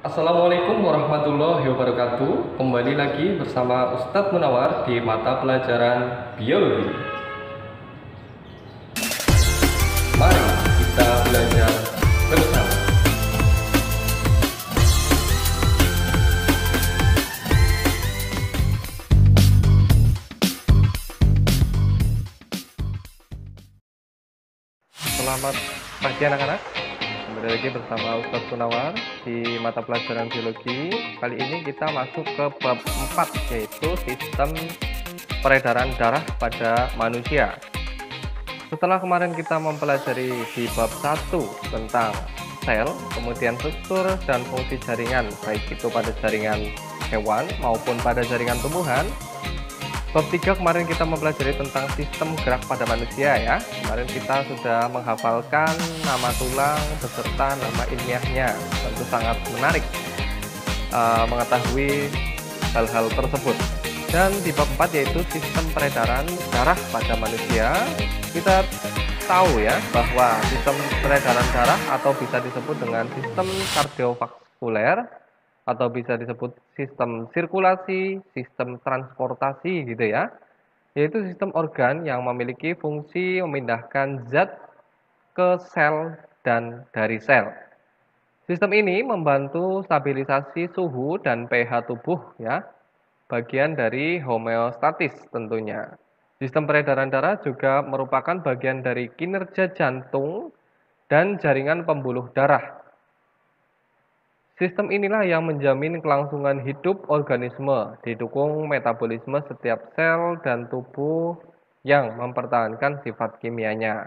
Assalamualaikum warahmatullahi wabarakatuh. Kembali lagi bersama Ustadz Munawar di mata pelajaran biologi. Mari kita belajar bersama. Selamat pagi anak-anak. Kembali lagi bersama Ustadz Munawar di mata pelajaran biologi. Kali ini kita masuk ke bab 4, yaitu sistem peredaran darah pada manusia. Setelah kemarin kita mempelajari di bab 1 tentang sel, kemudian struktur dan fungsi jaringan, baik itu pada jaringan hewan maupun pada jaringan tumbuhan. Bab 3 kemarin kita mempelajari tentang sistem gerak pada manusia ya. Kemarin kita sudah menghafalkan nama tulang beserta nama ilmiahnya. Tentu sangat menarik mengetahui hal-hal tersebut. Dan di bab 4 yaitu sistem peredaran darah pada manusia, kita tahu ya bahwa sistem peredaran darah atau bisa disebut dengan sistem kardiovaskuler atau bisa disebut sistem sirkulasi, sistem transportasi gitu ya, yaitu sistem organ yang memiliki fungsi memindahkan zat ke sel dan dari sel. Sistem ini membantu stabilisasi suhu dan pH tubuh ya, bagian dari homeostatis tentunya. Sistem peredaran darah juga merupakan bagian dari kinerja jantung dan jaringan pembuluh darah. Sistem inilah yang menjamin kelangsungan hidup organisme, didukung metabolisme setiap sel dan tubuh yang mempertahankan sifat kimianya.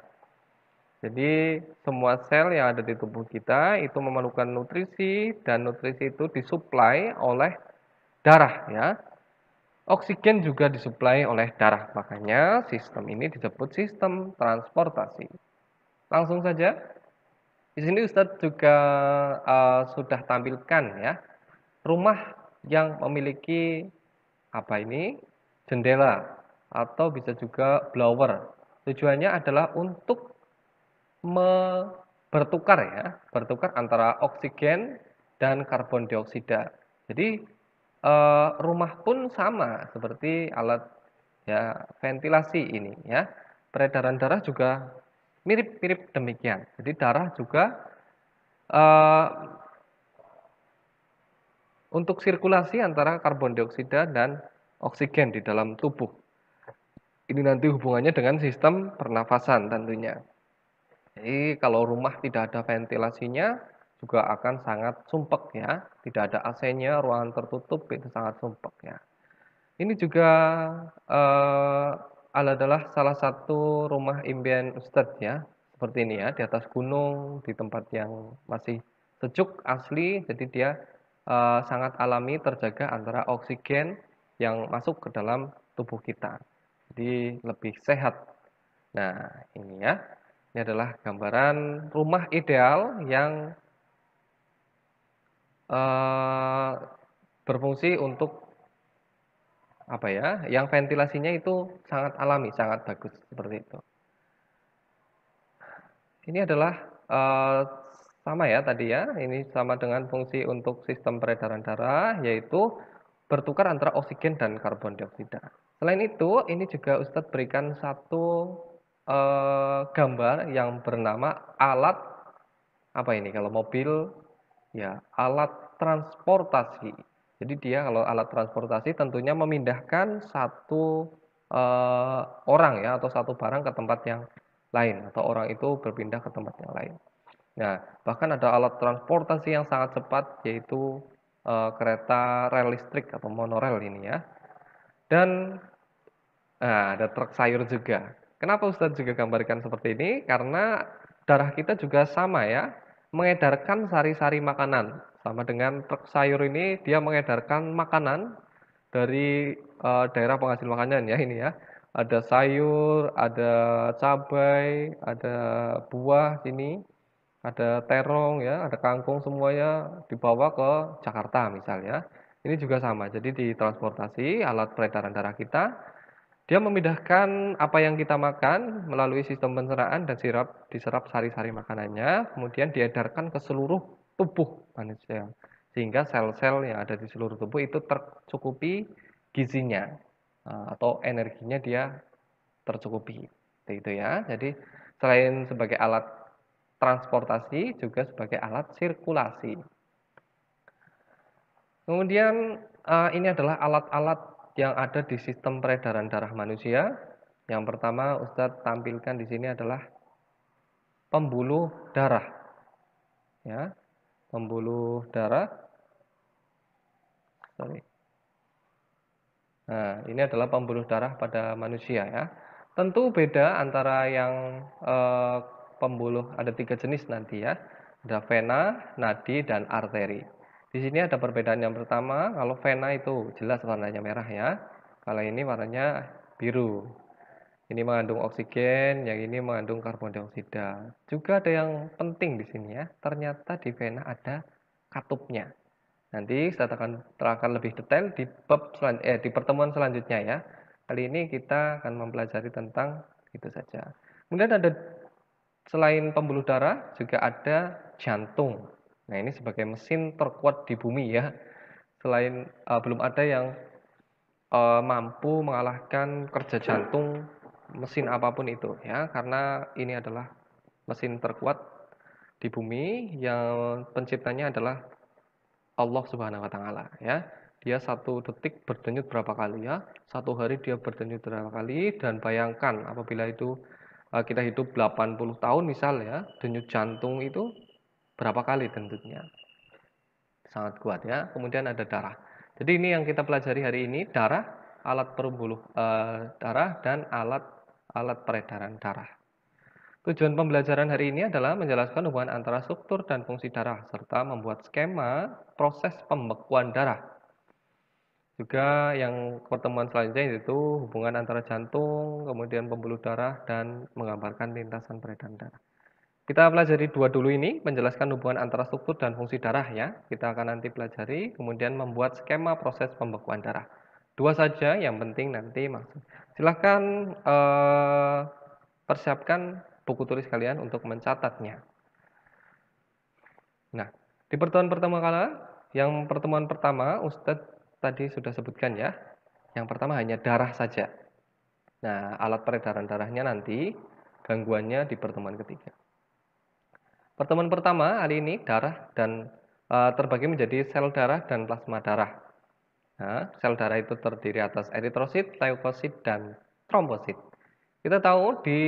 Jadi semua sel yang ada di tubuh kita itu memerlukan nutrisi dan nutrisi itu disuplai oleh darah ya. Oksigen juga disuplai oleh darah. Makanya sistem ini disebut sistem transportasi. Langsung saja. Di sini Ustadz juga sudah tampilkan ya, rumah yang memiliki apa ini? Jendela atau bisa juga blower. Tujuannya adalah untuk bertukar ya, bertukar antara oksigen dan karbon dioksida. Jadi rumah pun sama seperti alat ya ventilasi ini ya. Peredaran darah juga mirip-mirip demikian. Jadi darah juga untuk sirkulasi antara karbon dioksida dan oksigen di dalam tubuh. Ini nanti hubungannya dengan sistem pernafasan tentunya. Jadi kalau rumah tidak ada ventilasinya juga akan sangat sumpek ya. Tidak ada AC-nya, ruangan tertutup itu sangat sumpek ya. Ini juga adalah salah satu rumah impian Ustadz ya. Seperti ini ya, di atas gunung, di tempat yang masih sejuk asli, jadi dia sangat alami terjaga antara oksigen yang masuk ke dalam tubuh kita. Jadi lebih sehat. Nah, ini ya. Ini adalah gambaran rumah ideal yang berfungsi untuk apa ya? Yang ventilasinya itu sangat alami, sangat bagus seperti itu. Ini adalah sama ya tadi ya. Ini sama dengan fungsi untuk sistem peredaran darah, yaitu bertukar antara oksigen dan karbon dioksida. Selain itu, ini juga Ustadz berikan satu gambar yang bernama alat apa ini? Kalau mobil ya alat transportasi. Jadi dia kalau alat transportasi tentunya memindahkan satu orang ya atau satu barang ke tempat yang lain atau orang itu berpindah ke tempat yang lain. Nah, bahkan ada alat transportasi yang sangat cepat yaitu kereta rel listrik atau monorel ini ya. Dan ada truk sayur juga. Kenapa Ustadz juga gambarkan seperti ini? Karena darah kita juga sama ya, mengedarkan sari-sari makanan. Sama dengan truk sayur ini, dia mengedarkan makanan dari daerah penghasil makanan ya ini ya. Ada sayur, ada cabai, ada buah sini, ada terong ya, ada kangkung semuanya dibawa ke Jakarta misalnya. Ini juga sama. Jadi di transportasi alat peredaran darah kita dia memindahkan apa yang kita makan melalui sistem pencernaan dan diserap sari-sari makanannya, kemudian diedarkan ke seluruh tubuh manusia. sehingga sel-sel yang ada di seluruh tubuh itu tercukupi gizinya atau energinya dia tercukupi. Itu ya. Jadi selain sebagai alat transportasi juga sebagai alat sirkulasi. Kemudian ini adalah alat-alat yang ada di sistem peredaran darah manusia. Yang pertama Ustadz tampilkan di sini adalah pembuluh darah. Ya, pembuluh darah. Sorry. Nah, ini adalah pembuluh darah pada manusia ya. Tentu beda antara yang pembuluh, ada 3 jenis nanti ya. Ada vena, nadi, dan arteri. Di sini ada perbedaan yang pertama, kalau vena itu jelas warnanya merah ya. Kalau ini warnanya biru. Ini mengandung oksigen, yang ini mengandung karbon dioksida. Juga ada yang penting di sini ya. Ternyata di vena ada katupnya. Nanti saya akan lebih detail di pertemuan selanjutnya ya. Kali ini kita akan mempelajari tentang itu saja. Kemudian ada selain pembuluh darah juga ada jantung. Nah, ini sebagai mesin terkuat di bumi ya. Selain belum ada yang mampu mengalahkan kerja jantung mesin apapun itu ya, karena ini adalah mesin terkuat di bumi yang penciptanya adalah Allah Subhanahu wa taala ya. Dia 1 detik berdenyut berapa kali ya? 1 hari dia berdenyut berapa kali, dan bayangkan apabila itu kita hidup 80 tahun misal ya, denyut jantung itu berapa kali denyutnya? Sangat kuat ya. Kemudian ada darah. Jadi ini yang kita pelajari hari ini, darah, alat pembuluh darah dan alat peredaran darah. Tujuan pembelajaran hari ini adalah menjelaskan hubungan antara struktur dan fungsi darah, serta membuat skema proses pembekuan darah. Juga yang pertemuan selanjutnya yaitu hubungan antara jantung, kemudian pembuluh darah, dan menggambarkan lintasan peredaran darah. Kita pelajari 2 dulu ini, menjelaskan hubungan antara struktur dan fungsi darah ya. Kita akan nanti pelajari, kemudian membuat skema proses pembekuan darah. 2 saja, yang penting nanti maksud. Silahkan persiapkan buku tulis kalian untuk mencatatnya. Nah, di pertemuan pertama Ustadz tadi sudah sebutkan ya. Yang pertama hanya darah saja. Nah, alat peredaran darahnya nanti gangguannya di pertemuan ketiga. Pertemuan pertama hari ini darah dan terbagi menjadi sel darah dan plasma darah. Nah, sel darah itu terdiri atas eritrosit, leukosit, dan trombosit. Kita tahu di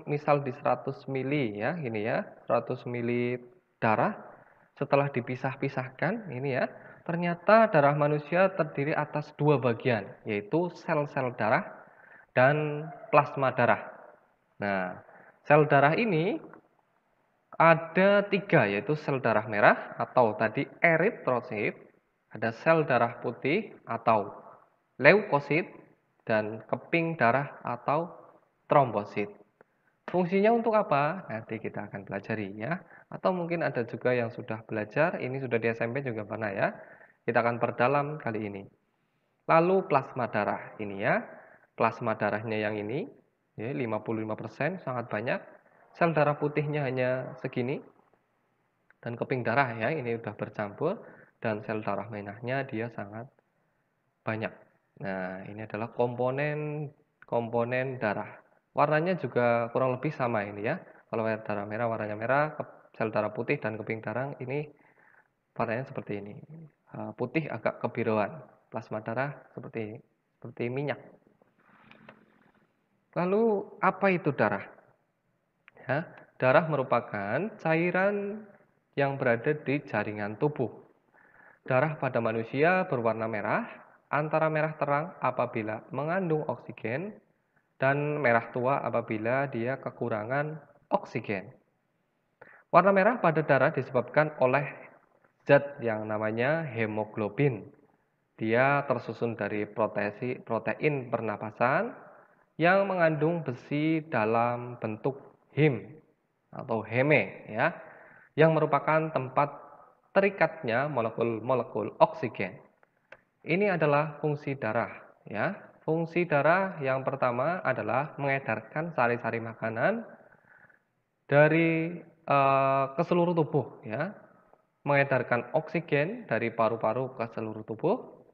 misal di 100 mili ya, ini ya, 100 mili darah setelah dipisah-pisahkan ini ya, ternyata darah manusia terdiri atas 2 bagian, yaitu sel-sel darah dan plasma darah. Nah, sel darah ini ada 3, yaitu sel darah merah atau tadi eritrosit, ada sel darah putih atau leukosit, dan keping darah atau trombosit. Fungsinya untuk apa? Nanti kita akan pelajari ya. Atau mungkin ada juga yang sudah belajar, ini sudah di SMP juga pernah ya. Kita akan perdalam kali ini. Lalu plasma darah ini ya. Plasma darahnya yang ini ya, 55% sangat banyak. Sel darah putihnya hanya segini. Dan keping darah ya, ini sudah bercampur, dan sel darah merahnya dia sangat banyak. Nah, ini adalah komponen darah. Warnanya juga kurang lebih sama ini ya. Kalau darah merah warnanya merah, sel darah putih dan keping darah ini warnanya seperti ini. Putih agak kebiruan, plasma darah seperti minyak. Lalu apa itu darah? Ya, darah merupakan cairan yang berada di jaringan tubuh. Darah pada manusia berwarna merah, antara merah terang apabila mengandung oksigen, dan merah tua apabila dia kekurangan oksigen. Warna merah pada darah disebabkan oleh zat yang namanya hemoglobin. Dia tersusun dari protein pernapasan yang mengandung besi dalam bentuk heme atau heme ya, yang merupakan tempat terikatnya molekul-molekul oksigen. Ini adalah fungsi darah ya. Fungsi darah yang pertama adalah mengedarkan sari-sari makanan dari ke seluruh tubuh ya. mengedarkan oksigen dari paru-paru ke seluruh tubuh,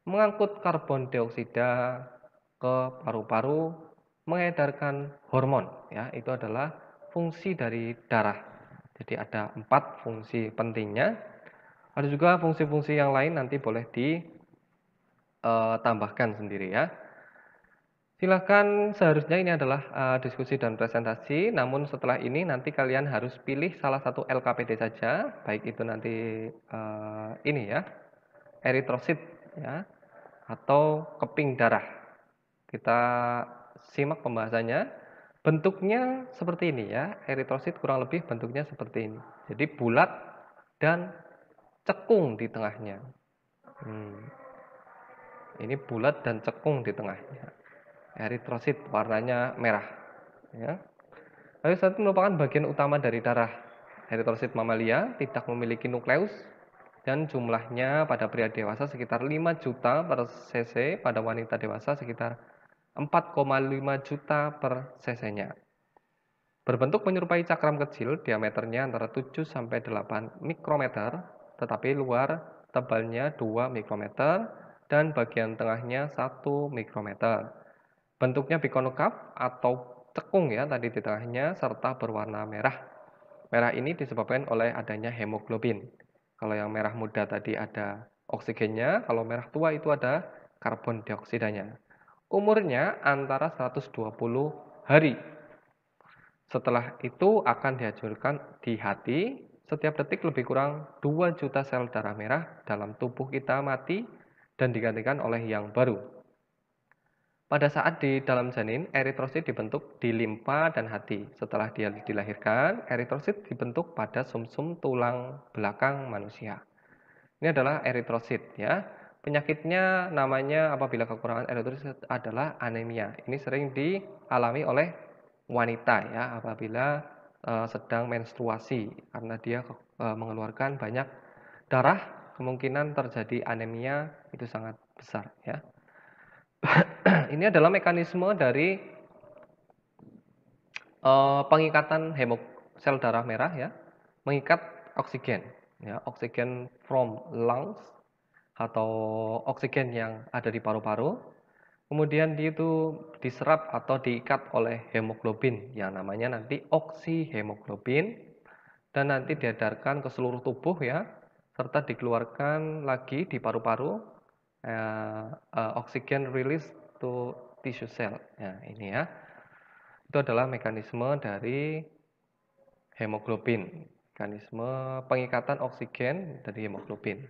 mengangkut karbon dioksida ke paru-paru, mengedarkan hormon. Ya, itu adalah fungsi dari darah. Jadi ada 4 fungsi pentingnya. Ada juga fungsi-fungsi yang lain nanti boleh ditambahkan sendiri ya. Silakan, seharusnya ini adalah diskusi dan presentasi, namun setelah ini nanti kalian harus pilih salah satu LKPD saja, baik itu nanti ini ya, eritrosit ya, atau keping darah. Kita simak pembahasannya. Bentuknya seperti ini ya, eritrosit kurang lebih bentuknya seperti ini. Jadi bulat dan cekung di tengahnya. Ini bulat dan cekung di tengahnya. Eritrosit warnanya merah. Ya. Eritrosit merupakan bagian utama dari darah. Eritrosit mamalia tidak memiliki nukleus dan jumlahnya pada pria dewasa sekitar 5 juta per cc, pada wanita dewasa sekitar 4,5 juta per cc-nya. Berbentuk menyerupai cakram kecil, diameternya antara 7 sampai 8 mikrometer, tetapi luar tebalnya 2 mikrometer dan bagian tengahnya 1 mikrometer. Bentuknya bikonkaf atau cekung ya tadi di tengahnya, serta berwarna merah. Merah ini disebabkan oleh adanya hemoglobin. Kalau yang merah muda tadi ada oksigennya, kalau merah tua itu ada karbon dioksidanya. Umurnya antara 120 hari. Setelah itu akan dihancurkan di hati. Setiap detik lebih kurang 2 juta sel darah merah dalam tubuh kita mati dan digantikan oleh yang baru. Pada saat di dalam janin, eritrosit dibentuk di limpa dan hati. Setelah dia dilahirkan, eritrosit dibentuk pada sumsum tulang belakang manusia. Ini adalah eritrosit ya. Penyakitnya namanya apabila kekurangan eritrosit adalah anemia. Ini sering dialami oleh wanita ya apabila sedang menstruasi karena dia mengeluarkan banyak darah, kemungkinan terjadi anemia itu sangat besar ya. Ini adalah mekanisme dari pengikatan sel darah merah ya, mengikat oksigen ya, oksigen from lungs atau oksigen yang ada di paru-paru. Kemudian dia itu diserap atau diikat oleh hemoglobin yang namanya nanti oksihemoglobin dan nanti diedarkan ke seluruh tubuh ya, serta dikeluarkan lagi di paru-paru oksigen release to tissue cell. Ya, ini ya. Itu adalah mekanisme dari hemoglobin, mekanisme pengikatan oksigen dari hemoglobin.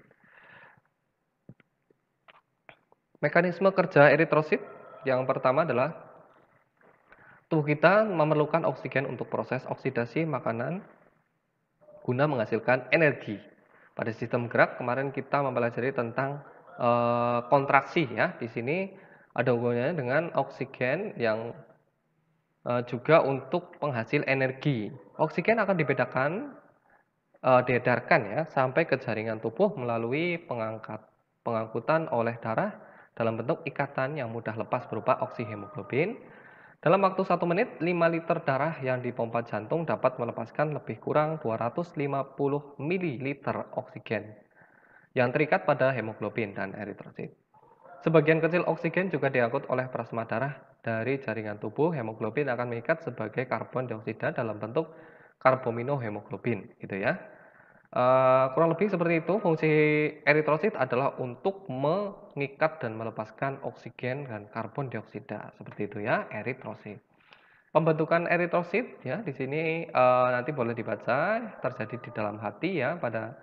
Mekanisme kerja eritrosit yang pertama adalah tubuh kita memerlukan oksigen untuk proses oksidasi makanan guna menghasilkan energi. Pada sistem gerak kemarin kita mempelajari tentang kontraksi ya. Di sini ada hubungannya dengan oksigen yang juga untuk penghasil energi. Oksigen akan diedarkan ya sampai ke jaringan tubuh melalui pengangkutan oleh darah dalam bentuk ikatan yang mudah lepas berupa oksihemoglobin. Dalam waktu 1 menit, 5 liter darah yang dipompa jantung dapat melepaskan lebih kurang 250 ml oksigen yang terikat pada hemoglobin dan eritrosit. Sebagian kecil oksigen juga diangkut oleh plasma darah dari jaringan tubuh. Hemoglobin akan mengikat sebagai karbon dioksida dalam bentuk karbaminohemoglobin, gitu ya. Kurang lebih seperti itu. Fungsi eritrosit adalah untuk mengikat dan melepaskan oksigen dan karbon dioksida, seperti itu ya, eritrosit. Pembentukan eritrosit ya di sini nanti boleh dibaca, terjadi di dalam hati ya pada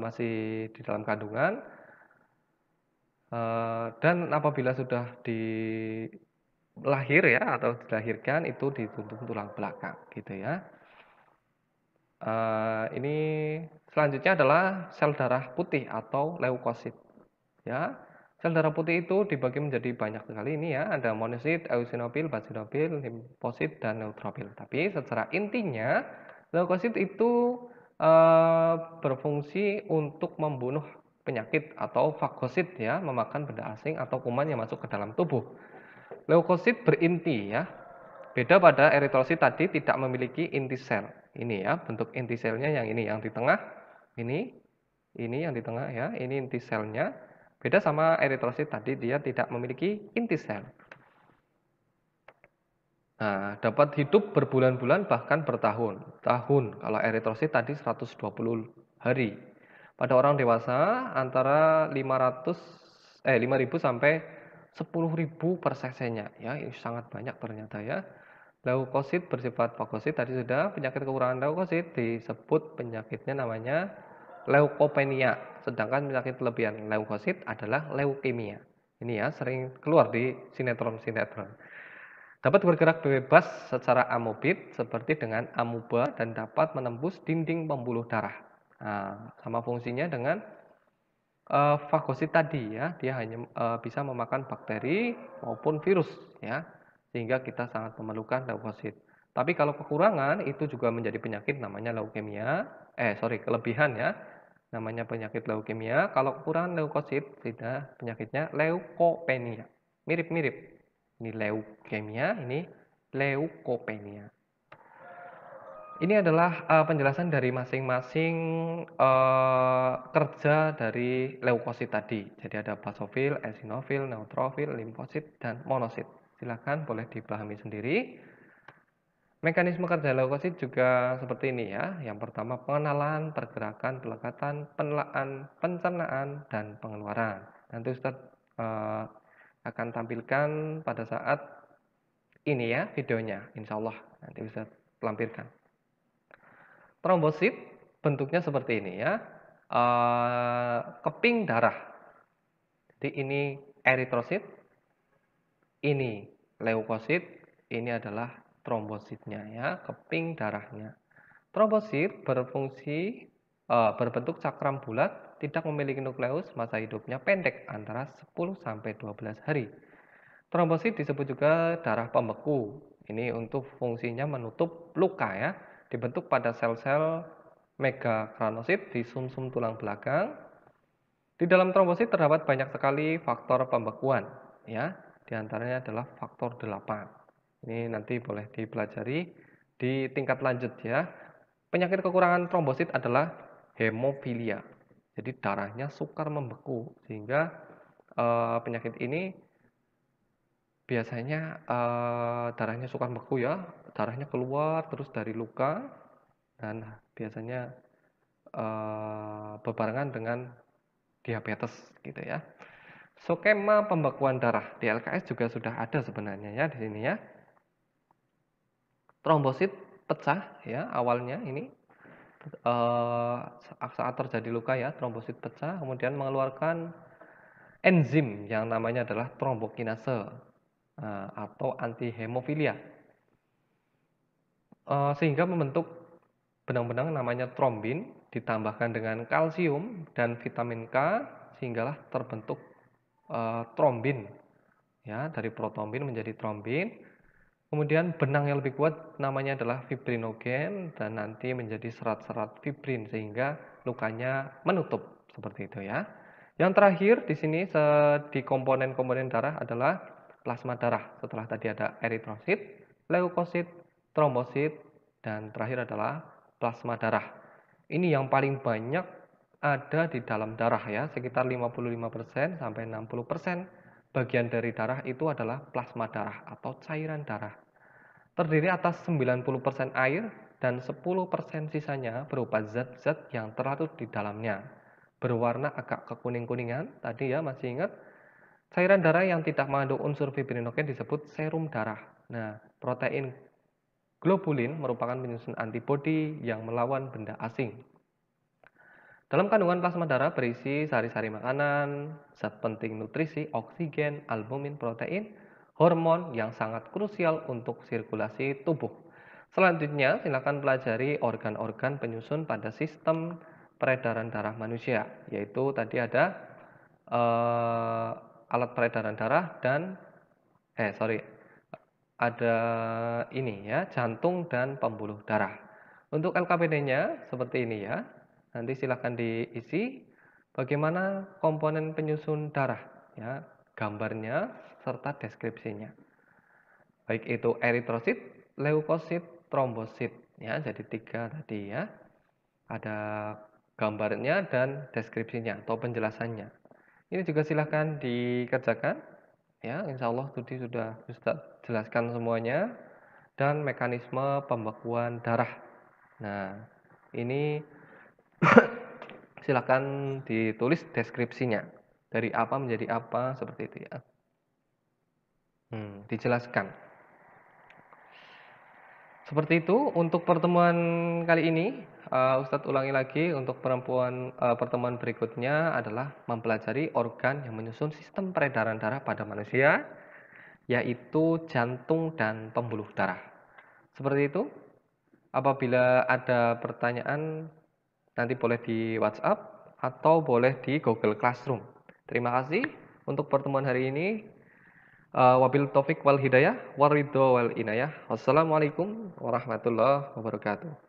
masih di dalam kandungan. Dan apabila sudah lahir ya atau dilahirkan itu di tulang belakang gitu ya. Ini selanjutnya adalah sel darah putih atau leukosit ya. Sel darah putih itu dibagi menjadi banyak sekali ini ya, ada monosit, eosinofil, basinofil, limfosit dan neutrofil. Tapi secara intinya leukosit itu berfungsi untuk membunuh penyakit atau fagosit ya, memakan benda asing atau kuman yang masuk ke dalam tubuh. Leukosit berinti ya. Beda pada eritrosit tadi tidak memiliki inti sel. Ini ya, bentuk inti selnya yang ini yang di tengah Ini yang di tengah ya, ini inti selnya. Beda sama eritrosit tadi, dia tidak memiliki inti sel. Nah, dapat hidup berbulan-bulan bahkan bertahun-tahun. Kalau eritrosit tadi 120 hari. Pada orang dewasa antara 5.000 sampai 10.000 per cc-nya. Ya, ini sangat banyak ternyata ya. Leukosit bersifat fagosit tadi sudah, penyakit kekurangan leukosit disebut penyakitnya namanya leukopenia. Sedangkan penyakit kelebihan leukosit adalah leukemia. Ini ya sering keluar di sinetron-sinetron. Dapat bergerak bebas secara amobit seperti dengan amuba dan dapat menembus dinding pembuluh darah. Nah, sama fungsinya dengan fagosit tadi ya, dia hanya bisa memakan bakteri maupun virus ya, sehingga kita sangat memerlukan leukosit. Tapi kalau kekurangan itu juga menjadi penyakit namanya leukemia, kelebihan ya, namanya penyakit leukemia. Kalau kekurangan leukosit, tidak penyakitnya leukopenia. Mirip-mirip. Ini leukemia, ini leukopenia. Ini adalah penjelasan dari masing-masing kerja dari leukosit tadi. Jadi ada basofil, eosinofil, neutrofil, limfosit, dan monosit. Silakan boleh dipahami sendiri. Mekanisme kerja leukosit juga seperti ini ya. Yang pertama pengenalan, pergerakan, pelekatan, penelaan, pencernaan, dan pengeluaran. Nanti Ustadz akan tampilkan pada saat ini ya videonya, insya Allah nanti Ustadz lampirkan. Trombosit bentuknya seperti ini ya, keping darah. Jadi ini eritrosit, ini leukosit, ini adalah trombositnya ya, keping darahnya. Trombosit berfungsi berbentuk cakram bulat, tidak memiliki nukleus, masa hidupnya pendek antara 10 sampai 12 hari. Trombosit disebut juga darah pembeku. Ini untuk fungsinya menutup luka ya, dibentuk pada sel-sel megakranosit di sumsum tulang belakang. Di dalam trombosit terdapat banyak sekali faktor pembekuan ya. Di antaranya adalah faktor 8. Ini nanti boleh dipelajari di tingkat lanjut ya. Penyakit kekurangan trombosit adalah hemofilia. Jadi darahnya sukar membeku sehingga penyakit ini biasanya darahnya sukar membeku ya, darahnya keluar terus dari luka dan biasanya berbarengan dengan diabetes gitu ya. Skema pembekuan darah di LKS juga sudah ada sebenarnya ya di sini ya. Trombosit pecah ya awalnya ini saat terjadi luka ya, trombosit pecah kemudian mengeluarkan enzim yang namanya adalah trombokinase atau antihemofilia sehingga membentuk benang-benang namanya trombin ditambahkan dengan kalsium dan vitamin K sehinggalah terbentuk trombin ya, dari protrombin menjadi trombin. Kemudian benang yang lebih kuat namanya adalah fibrinogen dan nanti menjadi serat-serat fibrin sehingga lukanya menutup seperti itu ya. Yang terakhir di sini di komponen-komponen darah adalah plasma darah. Setelah tadi ada eritrosit, leukosit, trombosit, dan terakhir adalah plasma darah. Ini yang paling banyak ada di dalam darah ya, sekitar 55% sampai 60% bagian dari darah itu adalah plasma darah atau cairan darah. Terdiri atas 90% air dan 10% sisanya berupa zat-zat yang terlarut di dalamnya. Berwarna agak kekuning-kuningan, tadi ya masih ingat. Cairan darah yang tidak mengandung unsur fibrinogen disebut serum darah. Nah, protein globulin merupakan penyusun antibodi yang melawan benda asing. Dalam kandungan plasma darah berisi sari-sari makanan, zat penting nutrisi, oksigen, albumin, protein, hormon yang sangat krusial untuk sirkulasi tubuh. Selanjutnya, silakan pelajari organ-organ penyusun pada sistem peredaran darah manusia, yaitu tadi ada alat peredaran darah dan ada ini ya, jantung dan pembuluh darah. Untuk LKPD-nya seperti ini ya. Nanti silakan diisi bagaimana komponen penyusun darah ya, gambarnya serta deskripsinya. Baik itu eritrosit, leukosit, trombosit ya. Jadi 3 tadi ya. Ada gambarnya dan deskripsinya atau penjelasannya. Ini juga silahkan dikerjakan, ya. Insya Allah studi sudah Ustadz jelaskan semuanya dan mekanisme pembekuan darah. Nah, ini silahkan ditulis deskripsinya dari apa menjadi apa seperti itu ya. Dijelaskan. Seperti itu untuk pertemuan kali ini. Ustadz ulangi lagi untuk pertemuan berikutnya adalah mempelajari organ yang menyusun sistem peredaran darah pada manusia, yaitu jantung dan pembuluh darah. Seperti itu. Apabila ada pertanyaan, nanti boleh di WhatsApp atau boleh di Google Classroom. Terima kasih untuk pertemuan hari ini. Wabil taufik wal hidayah, waridho wal inayah. Wassalamualaikum warahmatullahi wabarakatuh.